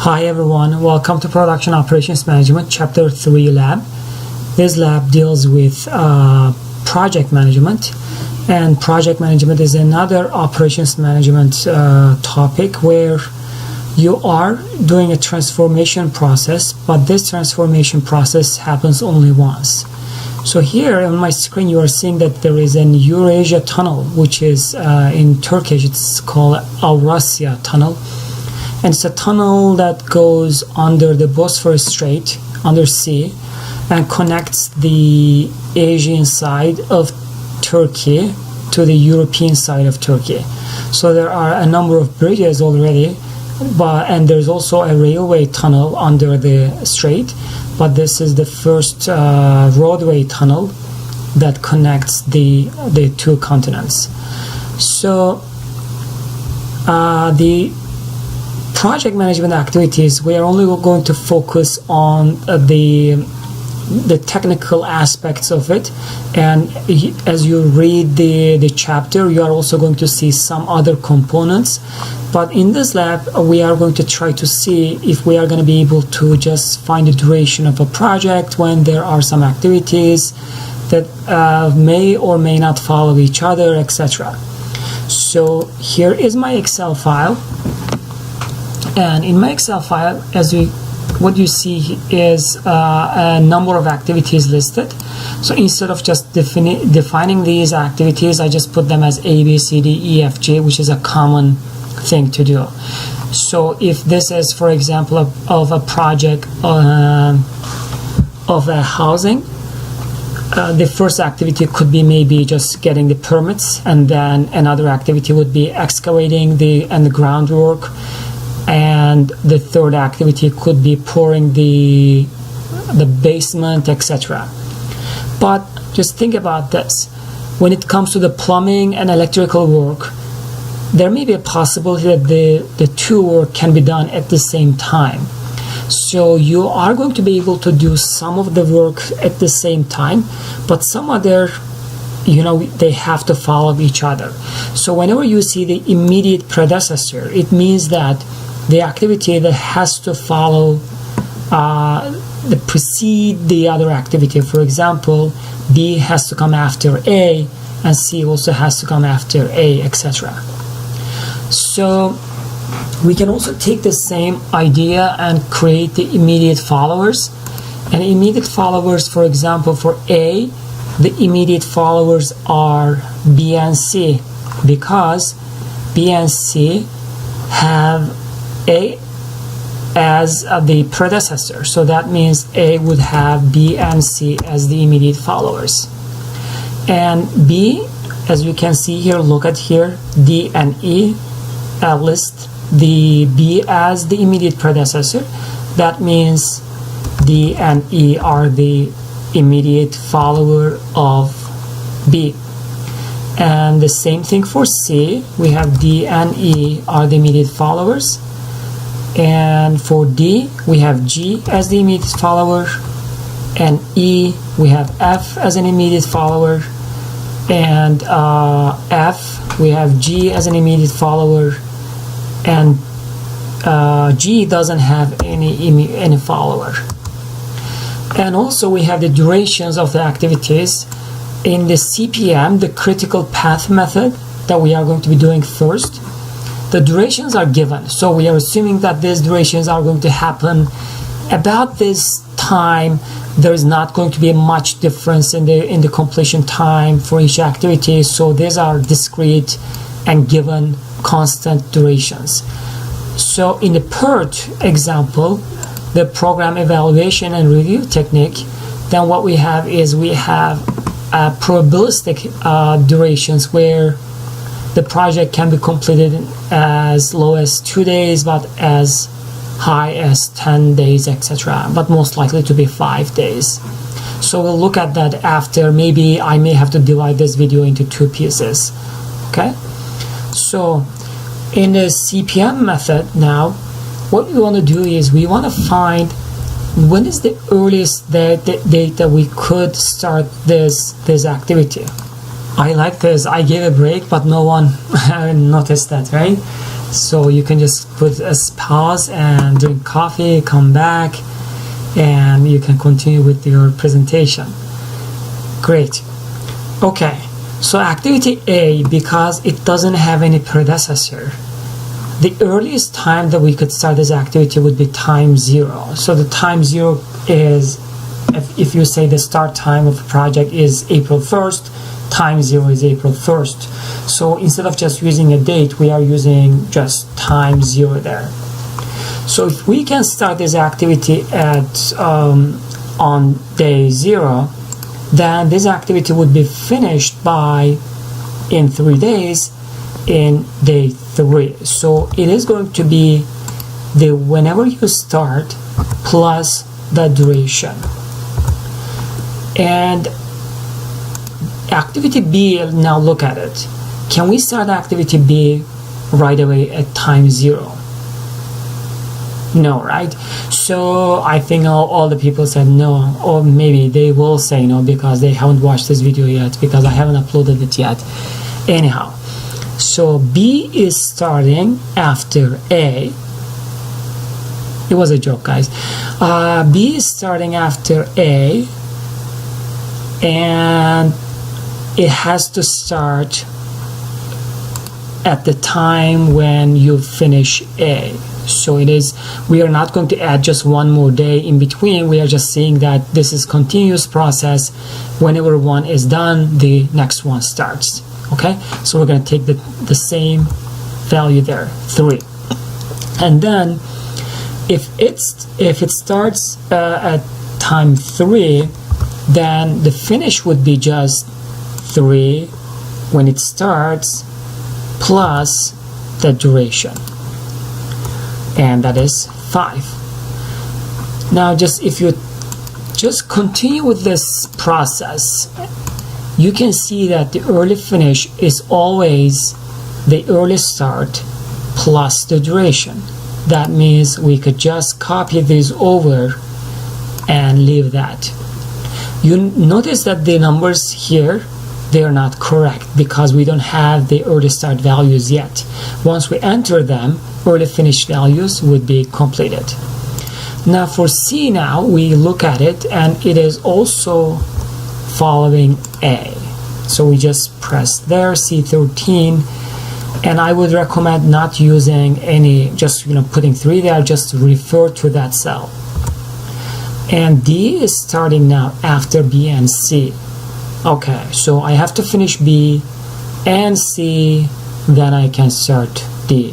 Hi everyone, welcome to Production Operations Management Chapter 3 lab. This lab deals with project management, and project management is another operations management topic where you are doing a transformation process, but this transformation process happens only once. So here on my screen you are seeing that there is an Eurasia tunnel, which is in Turkish it's called Avrasya Tunnel. And it's a tunnel that goes under the Bosphorus Strait, under sea, and connects the Asian side of Turkey to the European side of Turkey. So there are a number of bridges already, and there's also a railway tunnel under the strait, but this is the first roadway tunnel that connects the two continents. So the project management activities, we are only going to focus on the technical aspects of it, and as you read the chapter you are also going to see some other components. But in this lab we are going to try to see if we are going to be able to just find the duration of a project when there are some activities that may or may not follow each other, etc. So here is my Excel file. And in my Excel file, what you see is a number of activities listed. So instead of just defining these activities, I just put them as A, B, C, D, E, F, G, which is a common thing to do. So if this is, for example, of a project of a housing, the first activity could be maybe just getting the permits, and then another activity would be excavating the groundwork. And the third activity could be pouring the basement, etc. But just think about this. When it comes to the plumbing and electrical work, there may be a possibility that the two work can be done at the same time. So you are going to be able to do some of the work at the same time, but some other, they have to follow each other. So whenever you see the immediate predecessor, it means that the activity that has to follow precede the other activity. For example, B has to come after A, and C also has to come after A, etc. So we can also take the same idea and create the immediate followers. And immediate followers, for example, for A, the immediate followers are B and C, because B and C have A as the predecessor. So that means A would have B and C as the immediate followers. And B, as you can see here, look at here, D and E list the B as the immediate predecessor. That means D and E are the immediate follower of B. And the same thing for C, we have D and E are the immediate followers. And for D, we have G as the immediate follower, and E, we have F as an immediate follower, and F, we have G as an immediate follower, and G doesn't have any follower. And also we have the durations of the activities. In the CPM, the critical path method that we are going to be doing first, the durations are given. So we are assuming that these durations are going to happen about this time. There is not going to be much difference in the completion time for each activity. So these are discrete and given constant durations. So in the PERT example, the program evaluation and review technique, then what we have is we have probabilistic durations where the project can be completed as low as 2 days, but as high as 10 days, etc. But most likely to be 5 days. So we'll look at that after. Maybe I may have to divide this video into 2 pieces. Okay? So in the CPM method now, what we want to do is we want to find when is the earliest date that we could start this activity. I like this. I gave a break, but no one noticed that, right? So you can just put a pause and drink coffee, come back, and you can continue with your presentation. Great. Okay, so activity A, because it doesn't have any predecessor, the earliest time that we could start this activity would be time 0. So the time 0 is, if you say the start time of the project is April 1st, time 0 is April 1st. So instead of just using a date, we are using just time 0 there. So if we can start this activity at on day 0, then this activity would be finished in 3 days in day 3. So it is going to be the whenever you start plus the duration. And activity B, now look at it. Can we start activity B right away at time 0? No, right? So I think all the people said no, or maybe they will say no because they haven't watched this video yet, because I haven't uploaded it yet. Anyhow, so B is starting after A. It was a joke, guys. B is starting after A, and it has to start at the time when you finish A. So it is, we are not going to add just one more day in between. We are just saying that this is continuous process. Whenever one is done, the next one starts. Okay, so we're going to take the same value there, 3. And then if it starts at time 3, then the finish would be just 3 when it starts plus the duration, and that is 5. Now if you just continue with this process, you can see that the early finish is always the early start plus the duration. That means we could just copy these over and leave that. You notice that the numbers here, they are not correct because we don't have the early start values yet. Once we enter them, early finish values would be completed. Now for C, now we look at it, and it is also following A. So we just press there, C13, and I would recommend not using any, just putting 3 there, just refer to that cell. And D is starting now after B and C. Okay, so I have to finish B and C, then I can start D.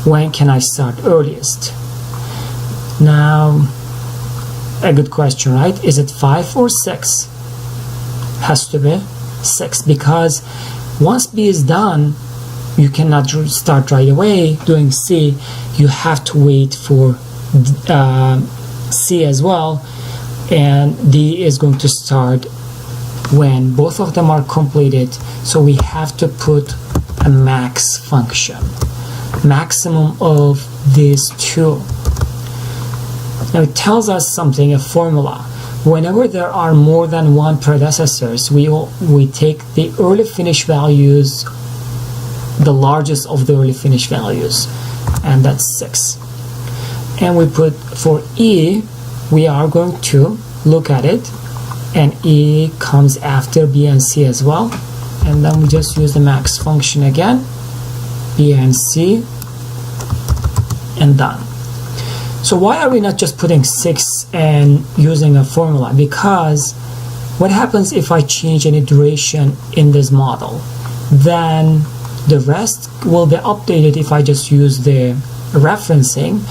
When can I start earliest? Now, a good question, right? Is it 5 or 6? Has to be 6, because once B is done, you cannot start right away doing C. You have to wait for C as well, and D is going to start when both of them are completed. So we have to put a max function, maximum of these two. Now it tells us something, a formula. Whenever there are more than one predecessors, we take the early finish values, the largest of the early finish values, and that's 6. And we put for E, we are going to look at it, and E comes after B and C as well, and then we just use the max function again, B and C, and done. So why are we not just putting 6 and using a formula? Because what happens if I change any duration in this model? Then the rest will be updated if I just use the referencing,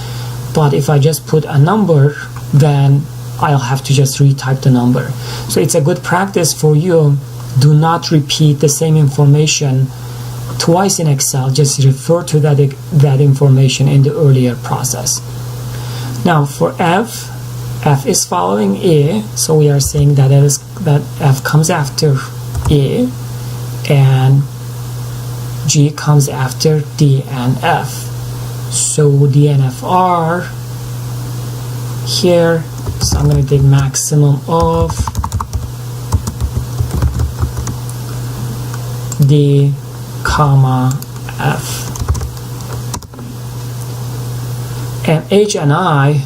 but if I just put a number, then I'll have to just retype the number. So it's a good practice for you. Do not repeat the same information twice in Excel. Just refer to that information in the earlier process. Now for F is following E, so we are saying that F comes after E, and G comes after D and F. So D and F are here. So I'm going to take maximum of D, comma, F. And H and I,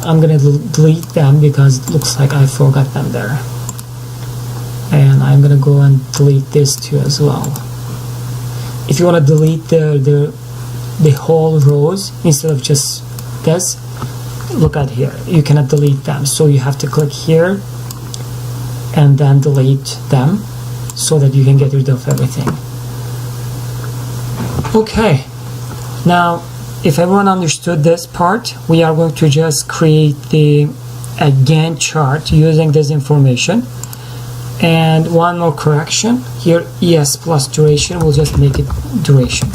I'm going to delete them because it looks like I forgot them there. And I'm going to go and delete this too as well. If you want to delete the whole rows instead of just this, look at here, you cannot delete them, so you have to click here and then delete them so that you can get rid of everything. Okay, now if everyone understood this part, we are going to just create a Gantt chart using this information. And one more correction here, ES plus duration, we'll just make it duration.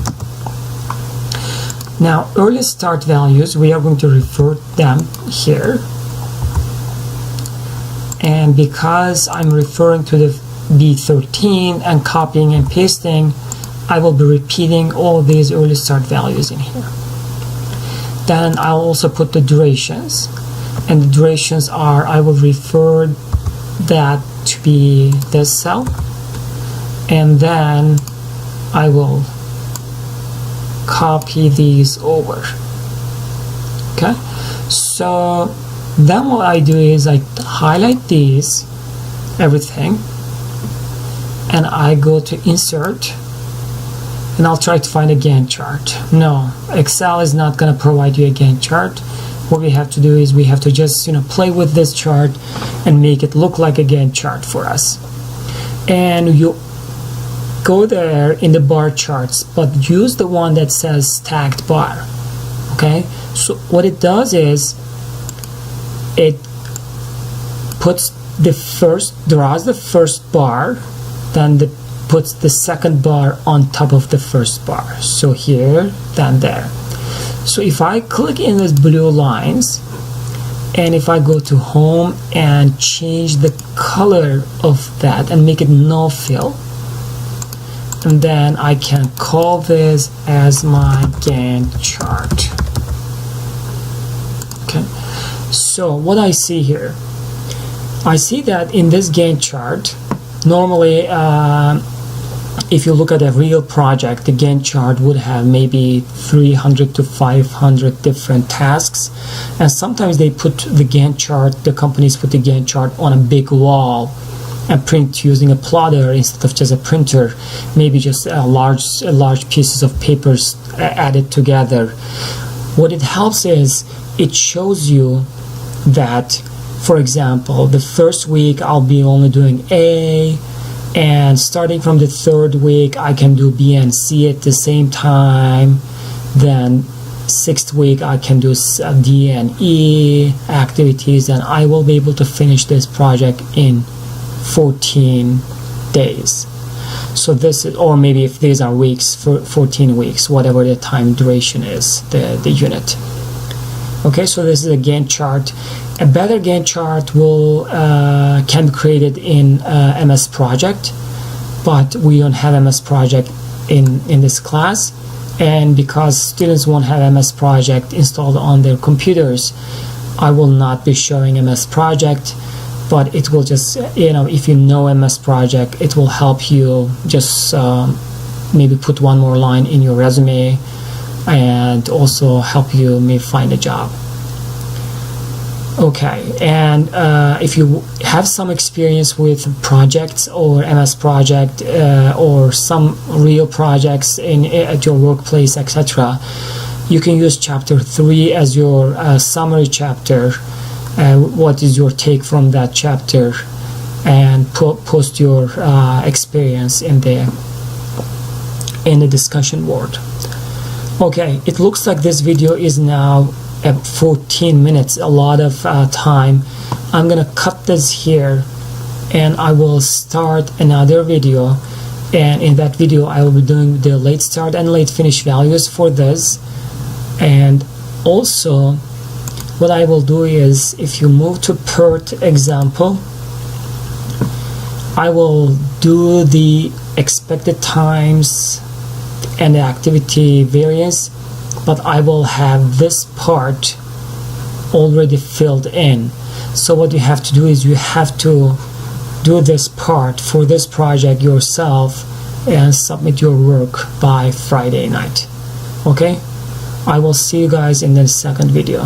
Now early start values, we are going to refer them here, and because I'm referring to the B13 and copying and pasting, I will be repeating all these early start values in here. Then I'll also put the durations, and the durations are, I will refer that to be this cell, and then I will copy these over. Okay, so then what I do is I highlight these, everything, and I go to insert, and I'll try to find a Gantt chart. No, Excel is not going to provide you a Gantt chart. What we have to do is we have to just play with this chart and make it look like a Gantt chart for us. And you go there in the bar charts, but use the one that says stacked bar. Okay, so what it does is it puts draws the first bar, then puts the second bar on top of the first bar. So here, then there. So if I click in these blue lines, and if I go to home and change the color of that and make it no fill, and then I can call this as my Gantt chart. Okay, so what I see here, I see that in this Gantt chart, normally if you look at a real project, the Gantt chart would have maybe 300 to 500 different tasks, and sometimes they put the Gantt chart, the companies put the Gantt chart on a big wall and print using a plotter instead of just a printer, maybe just large pieces of papers added together. What it helps is it shows you that, for example, the first week I'll be only doing A, and starting from the third week I can do B and C at the same time. Then sixth week I can do D and E activities, and I will be able to finish this project in 14 days. So this is, or maybe if these are weeks, for 14 weeks, whatever the time duration is, the unit. Okay, so this is a Gantt chart. A better Gantt chart can be created in MS Project, but we don't have MS Project in this class, and because students won't have MS Project installed on their computers, I will not be showing MS Project, but it will just, if you know MS Project, it will help you just maybe put one more line in your resume and also help you maybe find a job. Okay, and if you have some experience with projects or MS Project or some real projects at your workplace, etc., you can use chapter 3 as your summary chapter. What is your take from that chapter, and post your experience in the discussion board. Okay, it looks like this video is now at 14 minutes, a lot of time. I'm gonna cut this here, and I will start another video, and in that video I will be doing the late start and late finish values for this. And also what I will do is, if you move to PERT example, I will do the expected times and the activity variance, but I will have this part already filled in. So what you have to do is you have to do this part for this project yourself and submit your work by Friday night. Okay, I will see you guys in the second video.